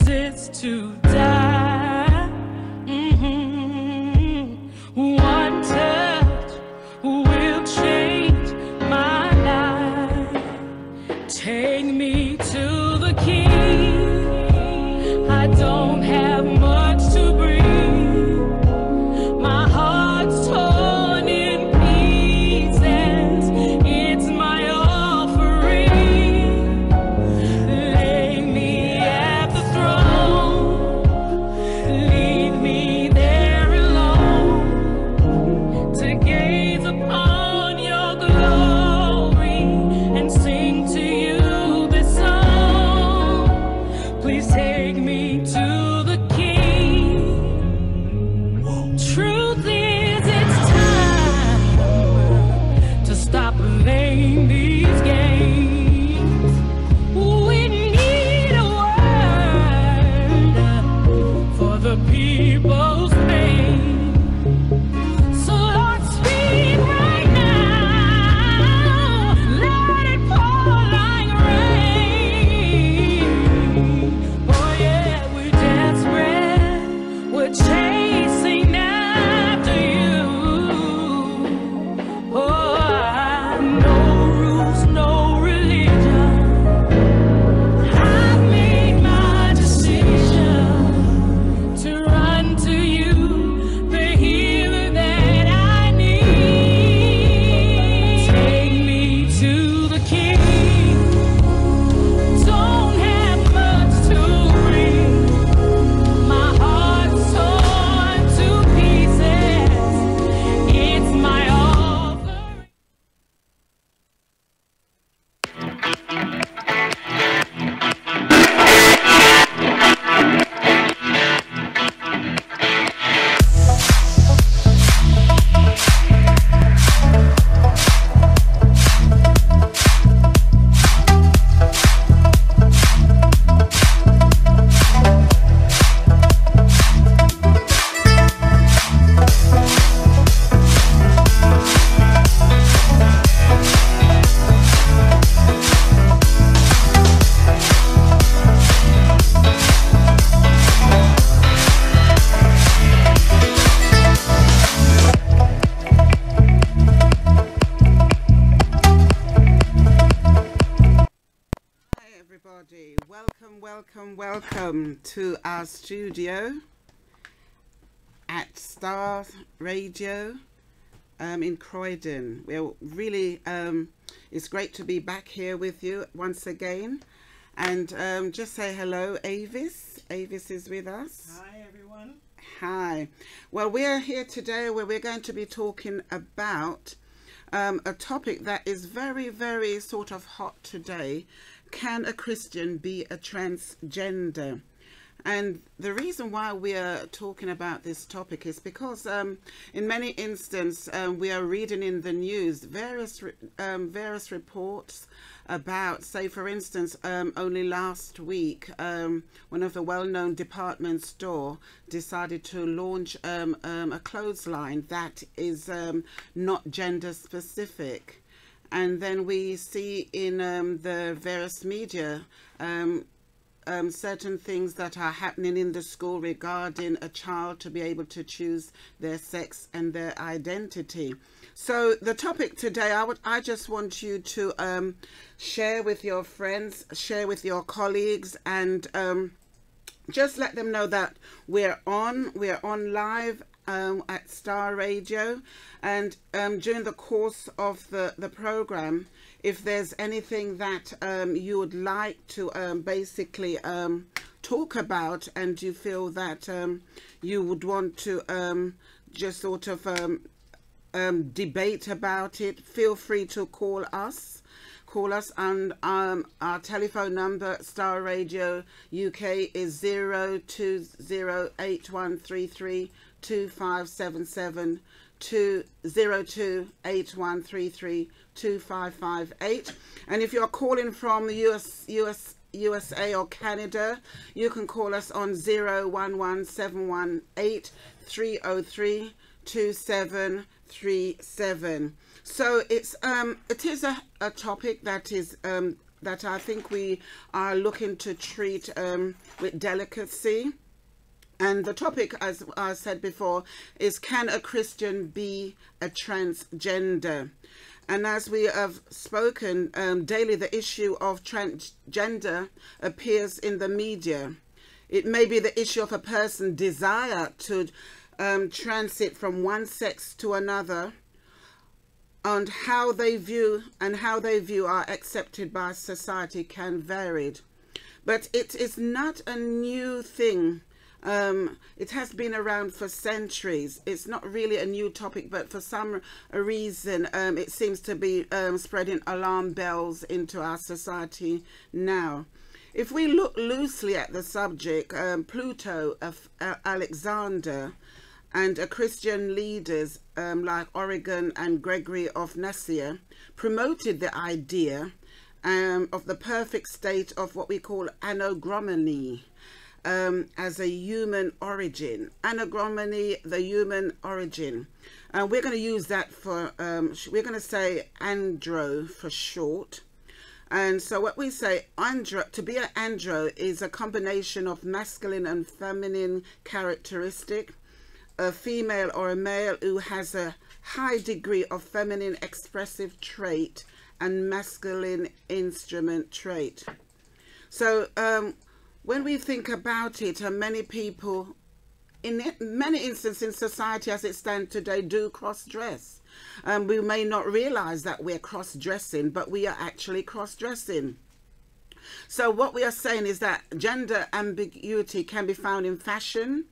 is to die. One touch will change my life. Take me to the King. I don't have much to bring. My heart's torn in pieces. It's my offering. Lay me at the throne. Leave me there alone to gaze upon your glory and sing to you this song. Please take me to the King. Truth is, it's time to stop playing these games. We need a word for the people's pain. So Lord, speak right now. Let it pour like rain. Oh yeah, we're desperate. We're chasing after you. Oh, no rules, no religion. I've made my decision to run to you, the healer that I need. Take me to the King. Don't have much to bring. My heart's torn to pieces. It's my offering. Hi everybody, welcome to our studio at Starr Radio in Croydon. We're really, it's great to be back here with you once again. And just say hello, Avis. Avis is with us. Hi everyone. Hi. Well, we're here today where we're going to be talking about a topic that is very, very sort of hot today. Can a Christian be a transgender? And the reason why we are talking about this topic is because in many instances we are reading in the news various reports about, say for instance, only last week one of the well-known department store decided to launch a clothesline that is not gender specific. And then we see in the various media certain things that are happening in the school regarding a child to be able to choose their sex and their identity. So the topic today, I just want you to share with your friends, share with your colleagues, and just let them know that we're on live at Starr Radio. And during the course of the program, if there's anything that you would like to basically talk about, and you feel that you would want to just sort of debate about it, feel free to call us. Call us, and our telephone number at Starr Radio UK is 02081332577 20281332558. And if you're calling from USA or Canada, you can call us on 01171830327337. So it is a topic that is that I think we are looking to treat with delicacy. And the topic, as I said before, is, can a Christian be a transgender? And as we have spoken daily, the issue of transgender appears in the media. It may be the issue of a person's desire to transit from one sex to another, and how they view are accepted by society can vary. But it is not a new thing. It has been around for centuries. It's not really a new topic, but for some reason it seems to be spreading alarm bells into our society now. If we look loosely at the subject, Pluto, Alexander, and Christian leaders like Origen and Gregory of Nyssa promoted the idea of the perfect state of what we call anagnomony, as a human origin. Anagnomony, the human origin. We're going to use that for, we're going to say andro for short. And so what we say, to be an andro is a combination of masculine and feminine characteristic, a female or a male who has a high degree of feminine expressive trait and masculine instrument trait. So when we think about it, many people, in many instances in society as it stands today, do cross-dress. We may not realize that we're cross-dressing, but we are actually cross-dressing. So what we are saying is that gender ambiguity can be found in fashion,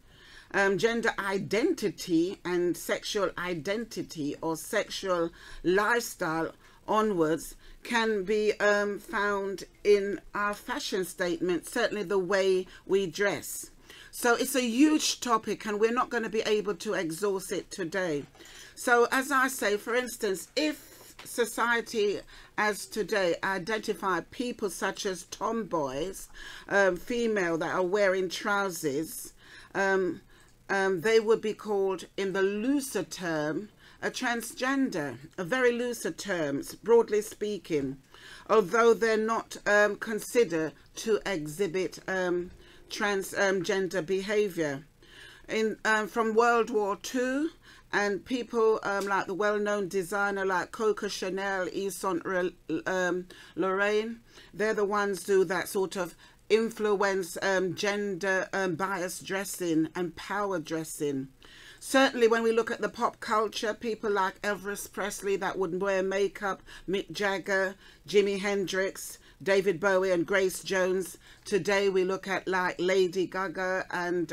gender identity and sexual identity or sexual lifestyle onwards can be found in our fashion statement, certainly the way we dress. So it's a huge topic and we're not going to be able to exhaust it today. So as I say, for instance, if society as today identify people such as tomboys, female that are wearing trousers, they would be called, in the looser term, a transgender, a very looser term, broadly speaking, although they're not considered to exhibit transgender behavior. From World War II, and people like the well-known designer like Coco Chanel, Yves Saint Laurent, they're the ones who that sort of influence gender biased dressing and power dressing. Certainly when we look at the pop culture, people like Elvis Presley that would wear makeup, Mick Jagger, Jimi Hendrix, David Bowie and Grace Jones. Today we look at like Lady Gaga and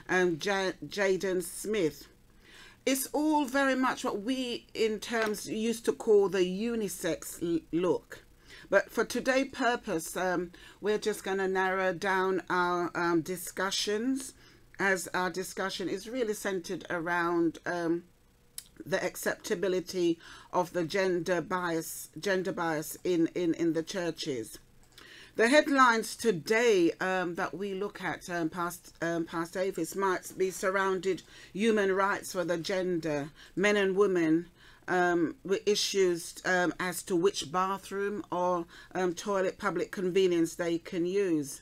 Jaden Smith. It's all very much what we in terms used to call the unisex look. But for today's purpose, we're just going to narrow down our discussions, as our discussion is really centered around the acceptability of the gender bias in the churches. The headlines today that we look at, past Davis, might be surrounded human rights for the gender, men and women, with issues as to which bathroom or toilet public convenience they can use.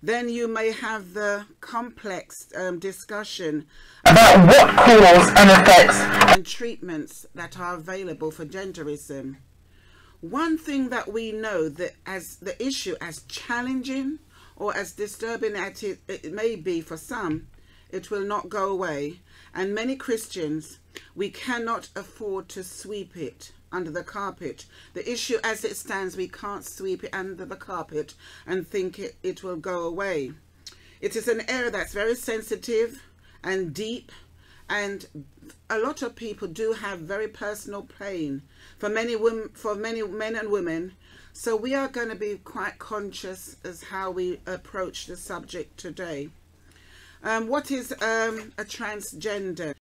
Then you may have the complex discussion about what cause and effects and treatments that are available for genderism. One thing that we know, that as the issue as challenging or as disturbing as it may be for some, it will not go away. And many Christians, we cannot afford to sweep it under the carpet. The issue as it stands, we can't sweep it under the carpet and think it will go away. It is an area that's very sensitive and deep, and a lot of people do have very personal pain for many men and women. So we are going to be quite conscious as how we approach the subject today. What is a transgender?